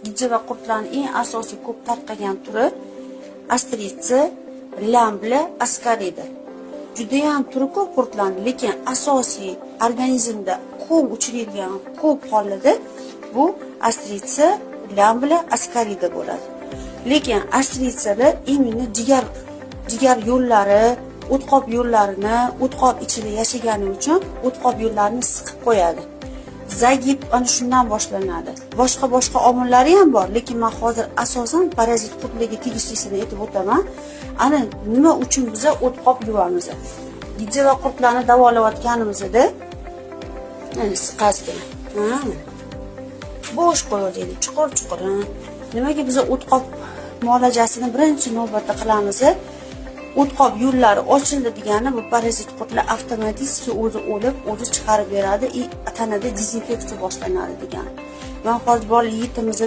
Gijja va qurtlarning eng asosiy ko'p tarqalgan turi Astritsa, Lambla, Ascaridir. Judayam turi ko'p qurtlarning, lekin asosiy organizmda ko'p uchraydigan ko'p hollarda bu Astritsa, Lambla, Ascarida bo'ladi. Lekin Astritsada immuniy jigar yo'llari, o'tqop yo'llarini, o'tqop ichida yashagani uchun o'tqop yo'llarini siqib qo'yadi. Zagib ana shundan boshlanadi. Boshqa omillari ham bor, lekin men hozir asosan parazit qurtlarga tegishlisini aytib o'taman. Ana nima uchun biz o'tqop yuvamiz? Gijja va qurtlarni davolayotganimizda siqasgan. Bo'sh qo'yaylik, chuqur. Nimaga biz o'tqop muolajasini birinchi navbatda qilamiz? O'tqop yo'llari ochildi degani bu parazit qurtlar avtomatik o'zi o'lib, o'zi chiqarib beradi, tanada dezinfeksiya boshlanadi degan. Men hozir bola yigitimizda